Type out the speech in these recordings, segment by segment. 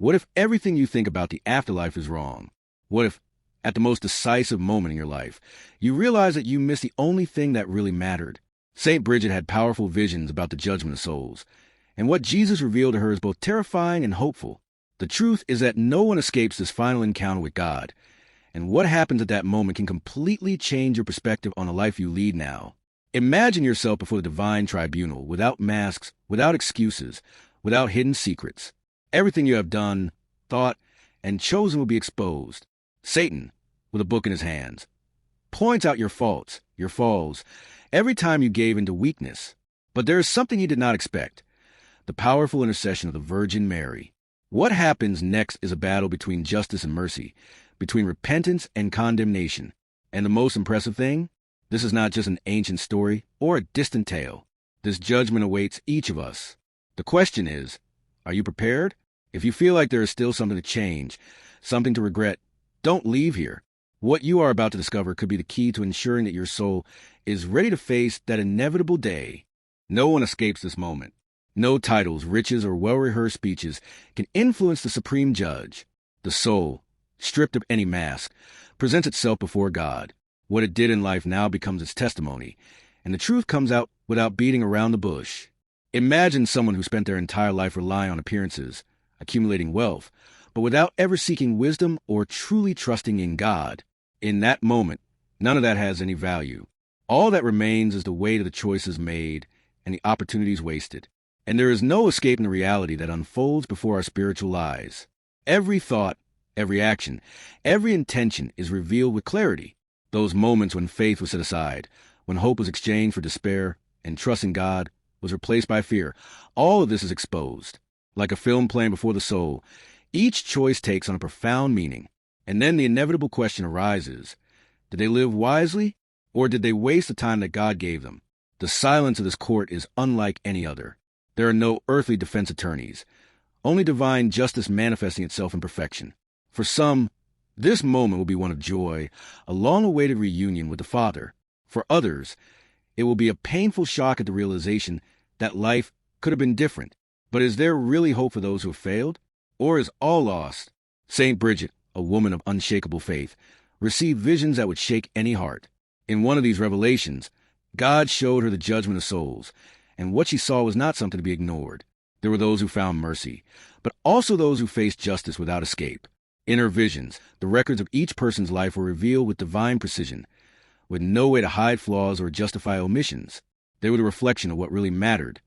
What if everything you think about the afterlife is wrong? What if, at the most decisive moment in your life, you realize that you missed the only thing that really mattered? St. Bridget had powerful visions about the judgment of souls, and what Jesus revealed to her is both terrifying and hopeful. The truth is that no one escapes this final encounter with God, and what happens at that moment can completely change your perspective on the life you lead now. Imagine yourself before the divine tribunal, without masks, without excuses, without hidden secrets. Everything you have done, thought, and chosen will be exposed. Satan, with a book in his hands, points out your faults, your falls, every time you gave into weakness. But there is something he did not expect: the powerful intercession of the Virgin Mary. What happens next is a battle between justice and mercy, between repentance and condemnation. And the most impressive thing? This is not just an ancient story or a distant tale. This judgment awaits each of us. The question is, are you prepared? If you feel like there is still something to change, something to regret, don't leave here. What you are about to discover could be the key to ensuring that your soul is ready to face that inevitable day. No one escapes this moment. No titles, riches, or well-rehearsed speeches can influence the supreme judge. The soul, stripped of any mask, presents itself before God. What it did in life now becomes its testimony, and the truth comes out without beating around the bush. Imagine someone who spent their entire life relying on appearances, accumulating wealth, but without ever seeking wisdom or truly trusting in God. In that moment, none of that has any value. All that remains is the weight of the choices made and the opportunities wasted. And there is no escaping the reality that unfolds before our spiritual eyes. Every thought, every action, every intention is revealed with clarity. Those moments when faith was set aside, when hope was exchanged for despair, and trust in God was replaced by fear, all of this is exposed. Like a film playing before the soul, each choice takes on a profound meaning. And then the inevitable question arises: did they live wisely, or did they waste the time that God gave them? The silence of this court is unlike any other. There are no earthly defense attorneys, only divine justice manifesting itself in perfection. For some, this moment will be one of joy, a long-awaited reunion with the Father. For others, it will be a painful shock at the realization that life could have been different. But is there really hope for those who have failed? Or is all lost? St. Bridget, a woman of unshakable faith, received visions that would shake any heart. In one of these revelations, God showed her the judgment of souls, and what she saw was not something to be ignored. There were those who found mercy, but also those who faced justice without escape. In her visions, the records of each person's life were revealed with divine precision, with no way to hide flaws or justify omissions. They were the reflection of what really mattered: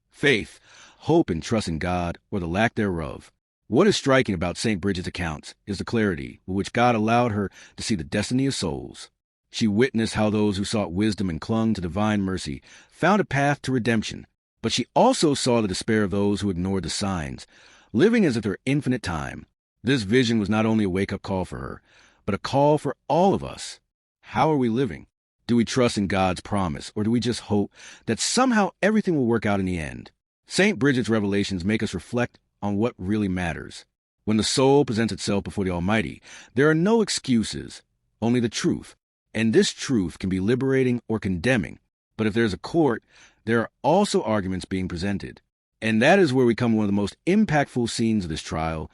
faith, hope, and trust in God, or the lack thereof. What is striking about St. Bridget's accounts is the clarity with which God allowed her to see the destiny of souls. She witnessed how those who sought wisdom and clung to divine mercy found a path to redemption. But she also saw the despair of those who ignored the signs, living as if there were infinite time. This vision was not only a wake-up call for her, but a call for all of us. How are we living? Do we trust in God's promise, or do we just hope that somehow everything will work out in the end? St. Bridget's revelations make us reflect on what really matters. When the soul presents itself before the Almighty, there are no excuses, only the truth. And this truth can be liberating or condemning. But if there's a court, there are also arguments being presented. And that is where we come to one of the most impactful scenes of this trial,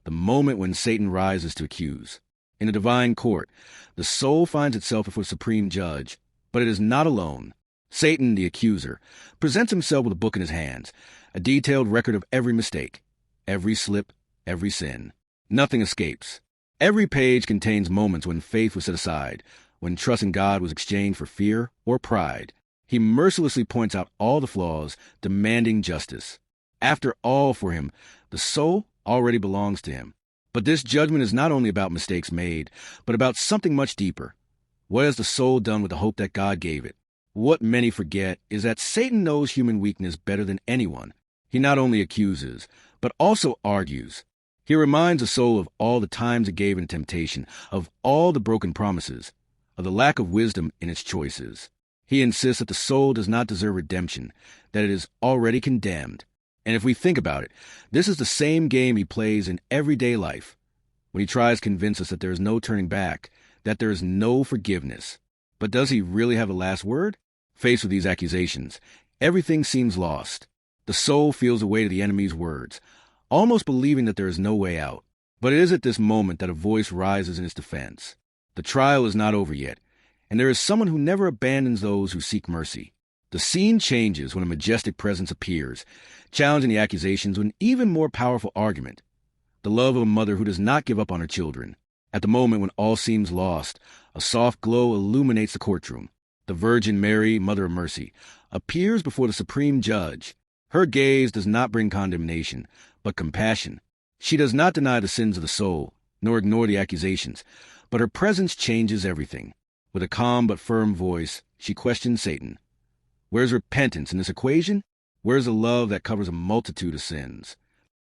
the moment when Satan rises to accuse. In the divine court, the soul finds itself before the supreme judge, but it is not alone. Satan, the accuser, presents himself with a book in his hands, a detailed record of every mistake, every slip, every sin. Nothing escapes. Every page contains moments when faith was set aside, when trust in God was exchanged for fear or pride. He mercilessly points out all the flaws, demanding justice. After all, for him, the soul already belongs to him. But this judgment is not only about mistakes made, but about something much deeper. What has the soul done with the hope that God gave it? What many forget is that Satan knows human weakness better than anyone. He not only accuses, but also argues. He reminds the soul of all the times it gave in temptation, of all the broken promises, of the lack of wisdom in its choices. He insists that the soul does not deserve redemption, that it is already condemned. And if we think about it, this is the same game he plays in everyday life, when he tries to convince us that there is no turning back, that there is no forgiveness. But does he really have the last word? Faced with these accusations, everything seems lost. The soul feels the weight of the enemy's words. almost believing that there is no way out. But it is at this moment that a voice rises in its defense. The trial is not over yet, and there is someone who never abandons those who seek mercy. The scene changes when a majestic presence appears, challenging the accusations with an even more powerful argument. The love of a mother who does not give up on her children. At the moment when all seems lost, a soft glow illuminates the courtroom. The Virgin Mary, Mother of Mercy, appears before the Supreme Judge. Her gaze does not bring condemnation, but compassion. She does not deny the sins of the soul, nor ignore the accusations, but her presence changes everything. With a calm but firm voice, she questions Satan. Where's repentance in this equation? Where's the love that covers a multitude of sins?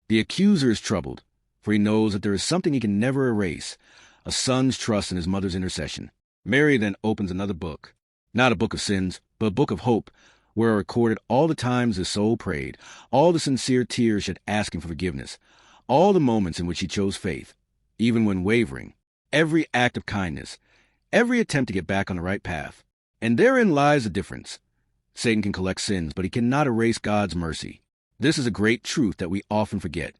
The accuser is troubled, for he knows that there is something he can never erase, a son's trust in his mother's intercession. Mary then opens another book, not a book of sins, but a book of hope, where are recorded all the times his soul prayed, all the sincere tears she had asking for forgiveness, all the moments in which he chose faith, even when wavering, every act of kindness, every attempt to get back on the right path. And therein lies the difference. Satan can collect sins, but he cannot erase God's mercy. This is a great truth that we often forget.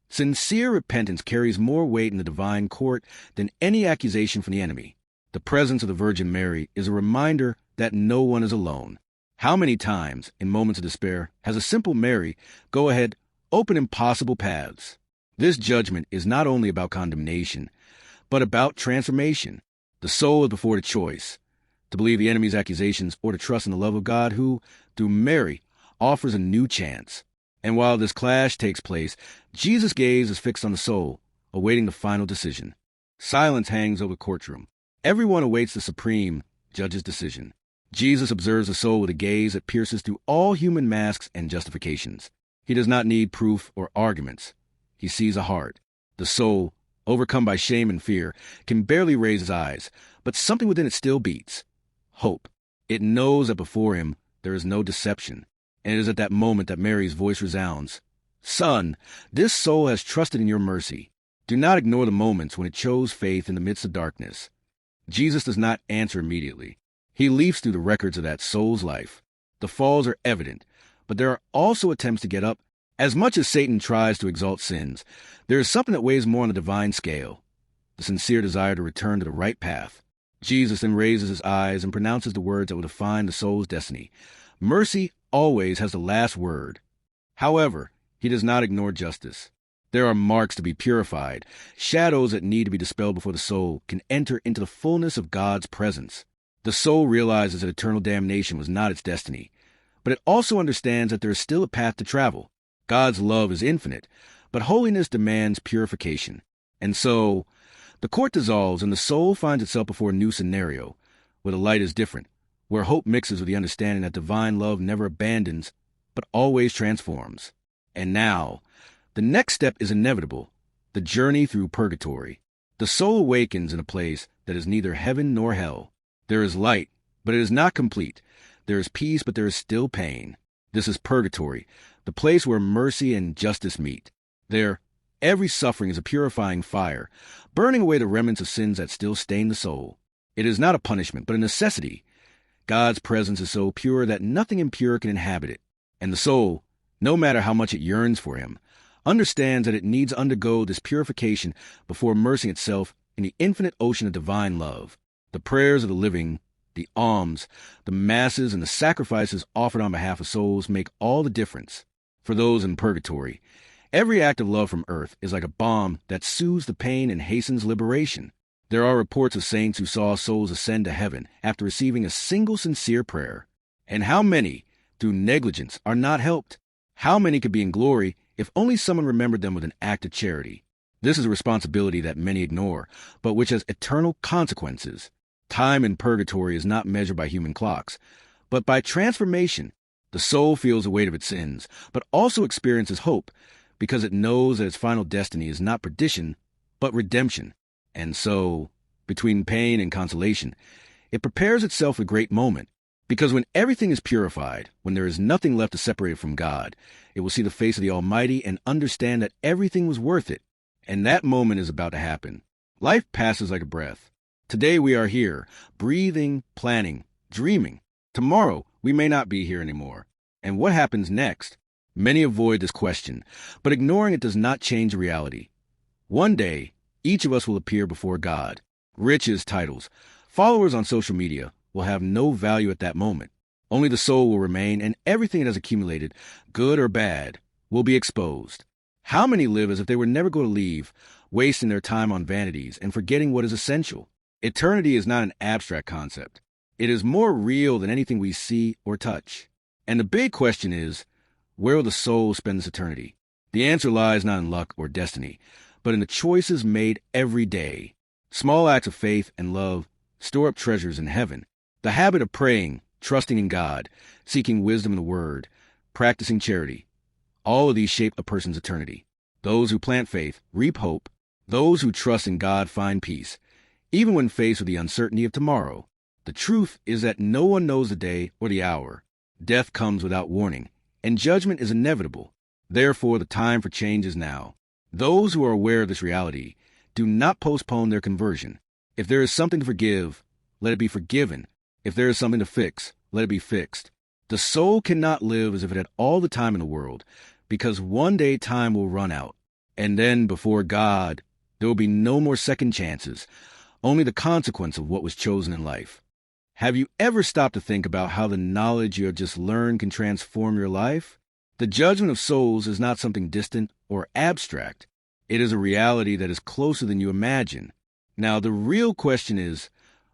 Sincere repentance carries more weight in the divine court than any accusation from the enemy. The presence of the Virgin Mary is a reminder that no one is alone. How many times, in moments of despair, has a simple Mary go ahead, open impossible paths? This judgment is not only about condemnation, but about transformation. The soul is before the choice, to believe the enemy's accusations or to trust in the love of God who, through Mary, offers a new chance. And while this clash takes place, Jesus' gaze is fixed on the soul, awaiting the final decision. Silence hangs over the courtroom. Everyone awaits the Supreme Judge's decision. Jesus observes the soul with a gaze that pierces through all human masks and justifications. He does not need proof or arguments. He sees a heart. The soul, overcome by shame and fear, can barely raise his eyes, but something within it still beats. Hope. It knows that before him there is no deception, and it is at that moment that Mary's voice resounds. Son, this soul has trusted in your mercy. Do not ignore the moments when it chose faith in the midst of darkness. Jesus does not answer immediately. He leafs through the records of that soul's life. The falls are evident, but there are also attempts to get up. As much as Satan tries to exalt sins, there is something that weighs more on the divine scale, the sincere desire to return to the right path. Jesus then raises his eyes and pronounces the words that will define the soul's destiny. Mercy always has the last word. However, he does not ignore justice. There are marks to be purified, shadows that need to be dispelled before the soul can enter into the fullness of God's presence. The soul realizes that eternal damnation was not its destiny, but it also understands that there is still a path to travel. God's love is infinite, but holiness demands purification. And so, the court dissolves and the soul finds itself before a new scenario, where the light is different, where hope mixes with the understanding that divine love never abandons, but always transforms. And now, the next step is inevitable, the journey through purgatory. The soul awakens in a place that is neither heaven nor hell. There is light, but it is not complete. There is peace, but there is still pain. This is purgatory, the place where mercy and justice meet. There, every suffering is a purifying fire, burning away the remnants of sins that still stain the soul. It is not a punishment, but a necessity. God's presence is so pure that nothing impure can inhabit it. And the soul, no matter how much it yearns for him, understands that it needs to undergo this purification before immersing itself in the infinite ocean of divine love. The prayers of the living, the alms, the masses, and the sacrifices offered on behalf of souls make all the difference. For those in purgatory, every act of love from earth is like a balm that soothes the pain and hastens liberation. There are reports of saints who saw souls ascend to heaven after receiving a single sincere prayer. And how many, through negligence, are not helped? How many could be in glory if only someone remembered them with an act of charity? This is a responsibility that many ignore, but which has eternal consequences. Time in purgatory is not measured by human clocks, but by transformation. The soul feels the weight of its sins, but also experiences hope, because it knows that its final destiny is not perdition, but redemption. And so, between pain and consolation, it prepares itself for a great moment, because when everything is purified, when there is nothing left to separate it from God, it will see the face of the Almighty and understand that everything was worth it. And that moment is about to happen. Life passes like a breath. Today we are here, breathing, planning, dreaming. Tomorrow we may not be here anymore. And what happens next? Many avoid this question, but ignoring it does not change the reality. One day, each of us will appear before God. Riches, titles, followers on social media will have no value at that moment. Only the soul will remain, and everything it has accumulated, good or bad, will be exposed. How many live as if they were never going to leave, wasting their time on vanities and forgetting what is essential? Eternity is not an abstract concept. It is more real than anything we see or touch. And the big question is, where will the soul spend this eternity? The answer lies not in luck or destiny, but in the choices made every day. Small acts of faith and love store up treasures in heaven. The habit of praying, trusting in God, seeking wisdom in the Word, practicing charity, all of these shape a person's eternity. Those who plant faith reap hope. Those who trust in God find peace, even when faced with the uncertainty of tomorrow. The truth is that no one knows the day or the hour. Death comes without warning, and judgment is inevitable. Therefore, the time for change is now. Those who are aware of this reality do not postpone their conversion. If there is something to forgive, let it be forgiven. If there is something to fix, let it be fixed. The soul cannot live as if it had all the time in the world, because one day time will run out. And then, before God, there will be no more second chances, only the consequence of what was chosen in life. Have you ever stopped to think about how the knowledge you have just learned can transform your life? The judgment of souls is not something distant or abstract. It is a reality that is closer than you imagine. Now, the real question is,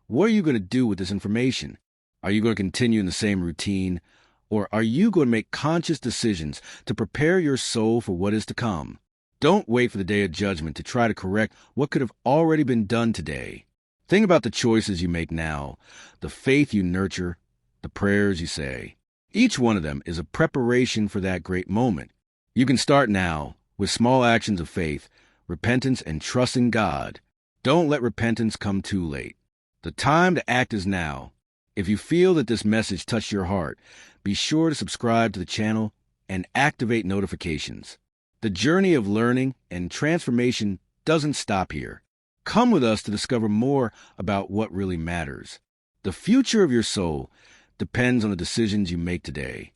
what are you going to do with this information? Are you going to continue in the same routine, or are you going to make conscious decisions to prepare your soul for what is to come? Don't wait for the day of judgment to try to correct what could have already been done today. Think about the choices you make now, the faith you nurture, the prayers you say. Each one of them is a preparation for that great moment. You can start now with small actions of faith, repentance, and trust in God. Don't let repentance come too late. The time to act is now. If you feel that this message touched your heart, be sure to subscribe to the channel and activate notifications. The journey of learning and transformation doesn't stop here. Come with us to discover more about what really matters. The future of your soul depends on the decisions you make today.